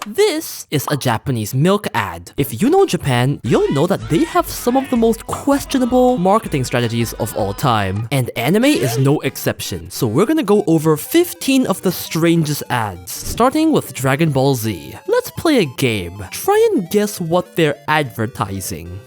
This is a Japanese milk ad. If you know Japan, you'll know that they have some of the most questionable marketing strategies of all time. And anime is no exception. So we're gonna go over 15 of the strangest ads, starting with Dragon Ball Z. Let's play a game. Try and guess what they're advertising.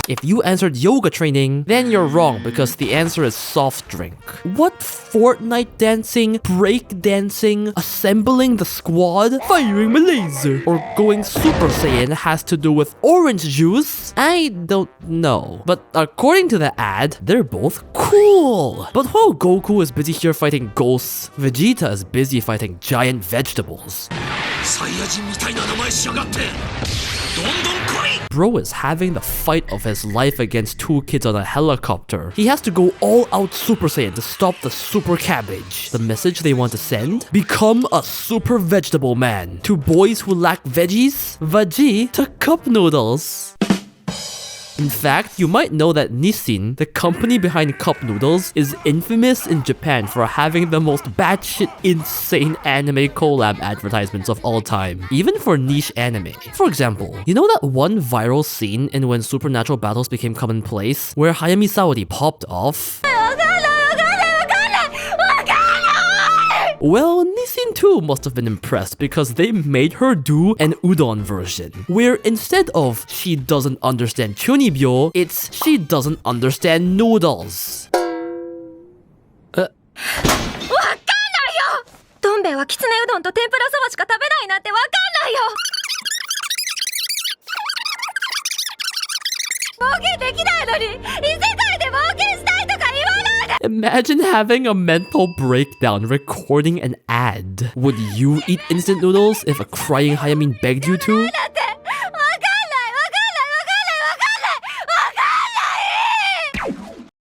If you answered yoga training, then you're wrong because the answer is soft drink. What Fortnite dancing, break dancing, assembling the squad, firing my laser, or going Super Saiyan has to do with orange juice? I don't know. But according to the ad, they're both cool. But while Goku is busy here fighting ghosts, Vegeta is busy fighting giant vegetables. Bro is having the fight of his life against two kids on a helicopter. He has to go all out Super Saiyan to stop the Super Cabbage. The message they want to send? Become a super vegetable man. To boys who lack veggies, Veggie to cup noodles. In fact, you might know that Nissin, the company behind cup noodles, is infamous in Japan for having the most batshit insane anime collab advertisements of all time, even for niche anime. For example, you know that one viral scene in When Supernatural Battles Became Commonplace, where Hayami Saori popped off? Well, Nissin too must have been impressed because they made her do an udon version, where instead of she doesn't understand chunibyo, it's she doesn't understand noodles. Imagine having a mental breakdown recording an ad. Would you eat instant noodles if a crying Hayamin begged you to?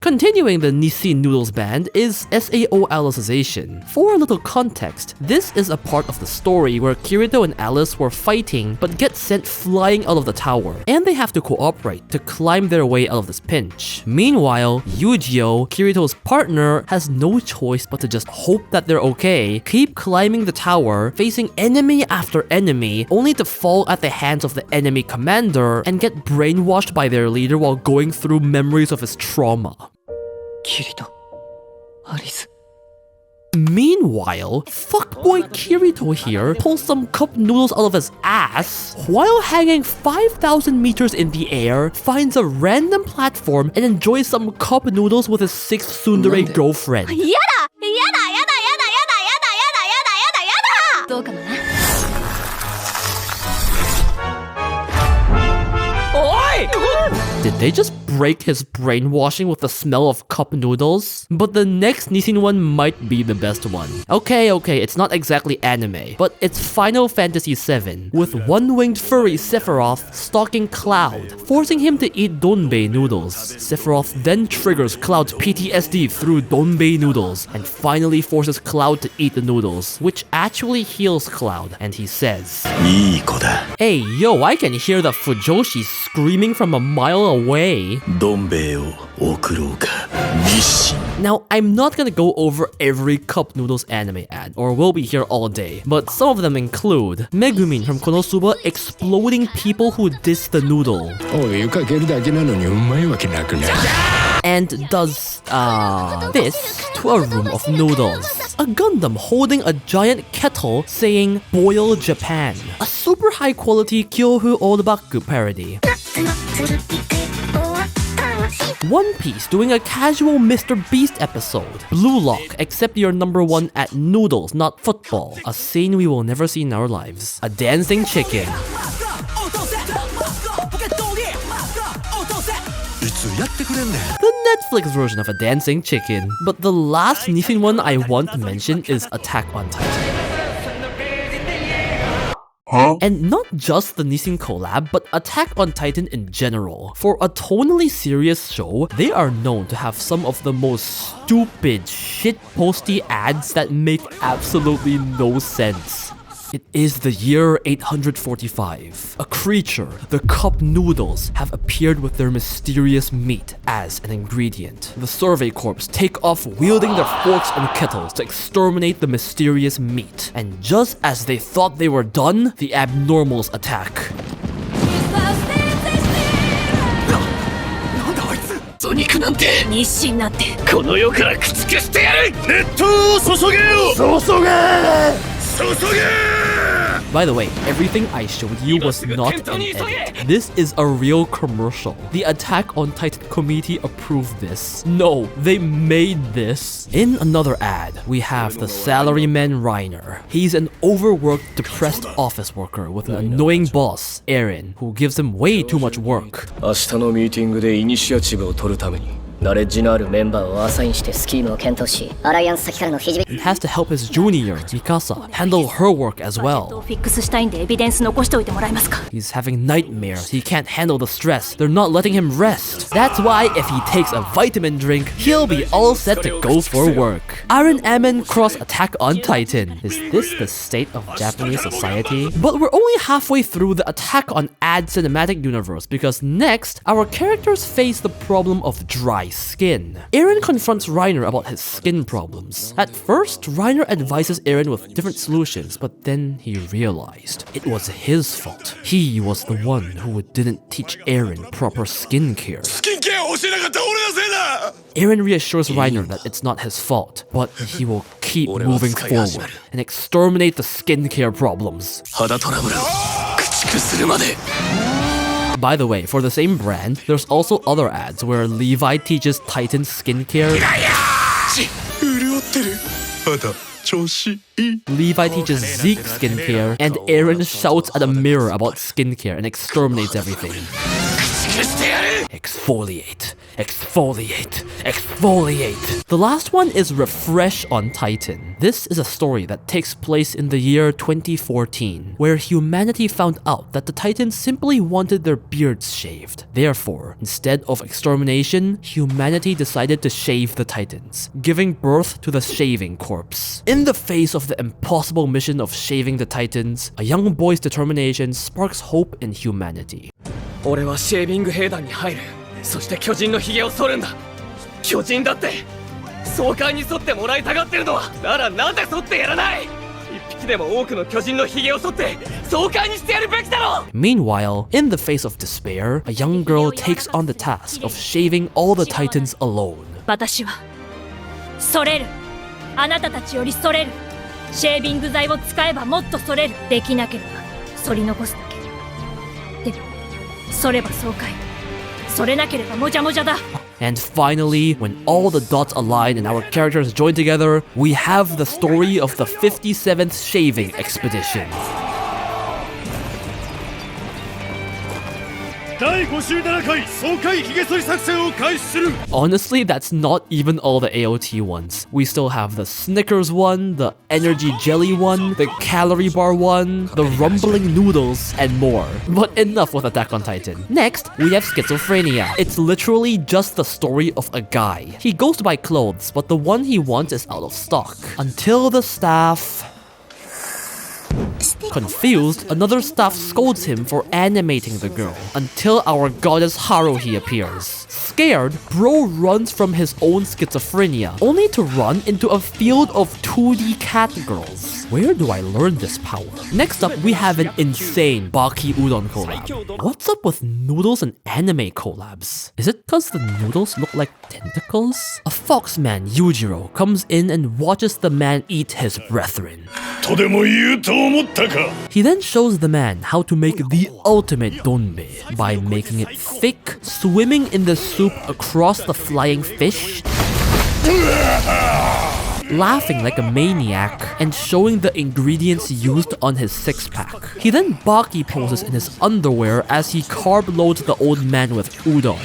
Continuing the Nissin Noodles band is SAO-alicization. For a little context, this is a part of the story where Kirito and Alice were fighting but get sent flying out of the tower, and they have to cooperate to climb their way out of this pinch. Meanwhile, Yujio, Kirito's partner, has no choice but to just hope that they're okay, keep climbing the tower, facing enemy after enemy, only to fall at the hands of the enemy commander and get brainwashed by their leader while going through memories of his trauma. Meanwhile, fuckboy Kirito here pulls some cup noodles out of his ass while hanging 5,000 meters in the air, finds a random platform, and enjoys some cup noodles with his 6th tsundere girlfriend. Did they just break his brainwashing with the smell of cup noodles? But the next Nissin one might be the best one. Okay, it's not exactly anime, but it's Final Fantasy VII, with one-winged furry Sephiroth stalking Cloud, forcing him to eat donbei noodles. Sephiroth then triggers Cloud's PTSD through donbei noodles, and finally forces Cloud to eat the noodles, which actually heals Cloud, and he says, "Hey, yo, I can hear the Fujoshi screaming from a mile away." Now, I'm not gonna go over every cup noodles anime ad, or we'll be here all day, but some of them include Megumin from Konosuba exploding people who diss the noodle. And does, this to a room of noodles. A Gundam holding a giant kettle saying, "Boil Japan." A super high quality Kyohu Odabaku parody. One Piece doing a casual Mr. Beast episode. Blue Lock, except you're #1 at noodles, not football. A scene we will never see in our lives. A dancing chicken. The Netflix version of a dancing chicken. But the last Nissin one I want to mention is Attack on Titan. And not just the Nissin collab, but Attack on Titan in general. For a tonally serious show, they are known to have some of the most stupid, shitposty ads that make absolutely no sense. It is the year 845. A creature, the cup noodles, have appeared with their mysterious meat as an ingredient. The Survey Corps take off wielding their forks and kettles to exterminate the mysterious meat. And just as they thought they were done, the abnormals attack. Nissin なんてこの世から駆逐してやる。熱湯を注げよ。注げ。 By the way, everything I showed you was not an edit. This is a real commercial. The Attack on Titan committee approved this. No, they made this. In another ad, we have the salaryman Reiner. He's an overworked, depressed office worker with an annoying boss, Eren, who gives him way too much work. 明日のミーティングでイニシアチブを取るためにナレッジのあるメンバーをアサインしてスキームを検討し、アライアンス先からの肘 He has to help his junior, Mikasa, handle her work as well. フィックスしたいんでエビデンス残しておいてもらえますか He's having nightmares. He can't handle the stress. They're not letting him rest. That's why if he takes a vitamin drink, he'll be all set to go for work. Iron Amen cross Attack on Titan. Is this the state of Japanese society? But we're only halfway through the Attack on Ad cinematic universe because next, our characters face the problem of dry skin. Eren confronts Reiner about his skin problems. At first, Reiner advises Eren with different solutions, but then he realized it was his fault. He was the one who didn't teach Eren proper skincare. Eren reassures Reiner that it's not his fault, but he will keep moving forward and exterminate the skincare problems. By the way, for the same brand, there's also other ads where Levi teaches Titan skincare. Levi teaches Zeke skincare, and Eren shouts at a mirror about skincare and exterminates everything. Exfoliate, exfoliate, exfoliate. The last one is Refresh on Titan. This is a story that takes place in the year 2014, where humanity found out that the Titans simply wanted their beards shaved. Therefore, instead of extermination, humanity decided to shave the Titans, giving birth to the Shaving Corps. In the face of the impossible mission of shaving the Titans, a young boy's determination sparks hope in humanity. 俺はシェービング兵団に入る。そして巨人のヒゲを剃るんだ。巨人だって総会に沿ってもらいたがってるのは。ならなぜ剃ってやらない。一匹でも多くの巨人のヒゲを剃って総会にしてやるべきだろ。 Meanwhile, in the face of despair, a young girl takes on the task of shaving all the Titans alone. 私は剃れる。あなたたちより剃れる。シェービング剤を使えばもっと剃れる。できなければ剃り残すだけ。でも剃れば爽快。剃れなければもじゃもじゃだ。 And finally, when all the dots align and our characters join together, we have the story of the 57th Shaving Expedition. 第57回総会ヒゲ剃り作戦を開始する。 Honestly, that's not even all the AOT ones. We still have the Snickers one, the Energy Jelly one, the Calorie Bar one, the Rumbling Noodles, and more. But enough with Attack on Titan. Next, we have Schizophrenia. It's literally just the story of a guy. He goes to buy clothes, but the one he wants is out of stock. Until the staff... Confused, another staff scolds him for animating the girl, until our goddess Haruhi appears. Scared, Bro runs from his own schizophrenia, only to run into a field of 2D cat girls. Where do I learn this power? Next up, we have an insane Baki Udon collab. What's up with noodles and anime collabs? Is it because the noodles look like tentacles? A foxman, Yujiro, comes in and watches the man eat his brethren. とでも言うと思ったか。 He then shows the man how to make the ultimate donbe by making it thick, swimming in the soup across the flying fish, laughing like a maniac, and showing the ingredients used on his six-pack. He then Baki poses in his underwear as he carb loads the old man with udon.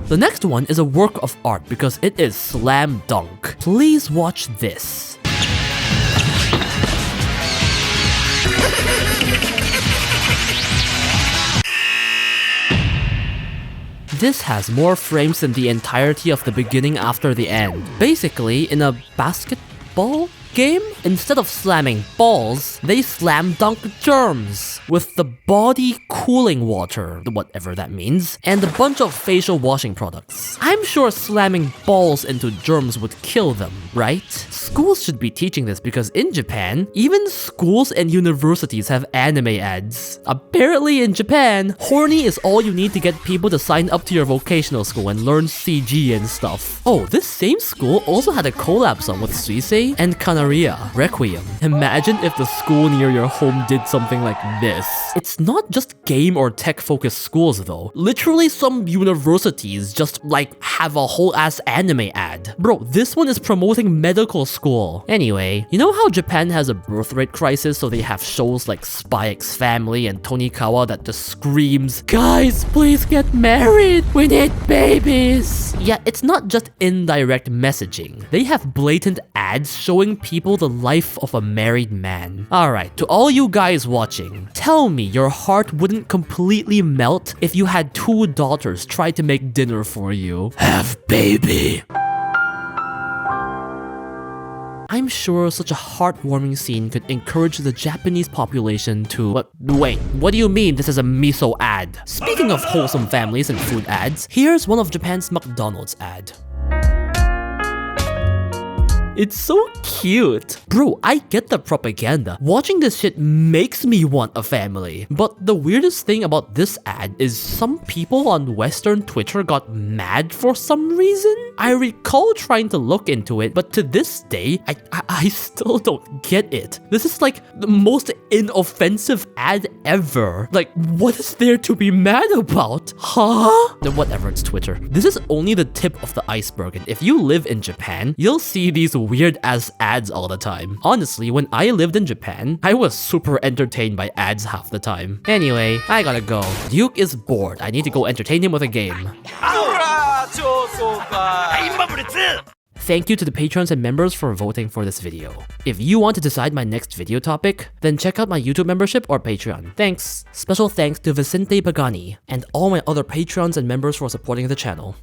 The next one is a work of art because it is slam dunk. Please watch this. This has more frames than the entirety of the beginning after the end. Basically, in a basketball game, instead of slamming balls, they slam dunk germs with the body cooling water, whatever that means, and a bunch of facial washing products. I'm sure slamming balls into germs would kill them, right? Schools should be teaching this because in Japan, even schools and universities have anime ads. Apparently in Japan, horny is all you need to get people to sign up to your vocational school and learn CG and stuff. Oh, this same school also had a collab song with Suisei and Kanaria, Requiem. Imagine if the school near your home did something like this. It's not just game or tech-focused schools though. Literally some universities just like have a whole ass anime ad. Bro, this one is promoting medical school. Anyway, you know how Japan has a birth rate crisis, so they have shows like Spy X Family and Tonikawa that just screams, "Guys, please get married! We need babies!" Yeah, it's not just indirect messaging. They have blatant ads showing people the life of a married man. Alright, to all you guys watching, tell me your heart wouldn't completely melt if you had 2 daughters try to make dinner for you. Have baby. I'm sure such a heartwarming scene could encourage the Japanese population to... Wait, what do you mean this is a miso ad? Speaking of wholesome families and food ads, here's one of Japan's McDonald's ad. It's so cute. Bro, I get the propaganda. Watching this shit makes me want a family. But the weirdest thing about this ad is some people on Western Twitter got mad for some reason. I recall trying to look into it, but to this day, I still don't get it. This is like the most inoffensive ad ever. Like, what is there to be mad about? Huh? Whatever, it's Twitter. This is only the tip of the iceberg, and if you live in Japan, you'll see these weird ass ads all the time. Honestly, when I lived in Japan, I was super entertained by ads half the time. Anyway, I gotta go. Duke is bored. I need to go entertain him with a game. Thank you to the patrons and members for voting for this video. If you want to decide my next video topic, then check out my YouTube membership or Patreon. Thanks. Special thanks to Vicente Pagani and all my other patrons and members for supporting the channel.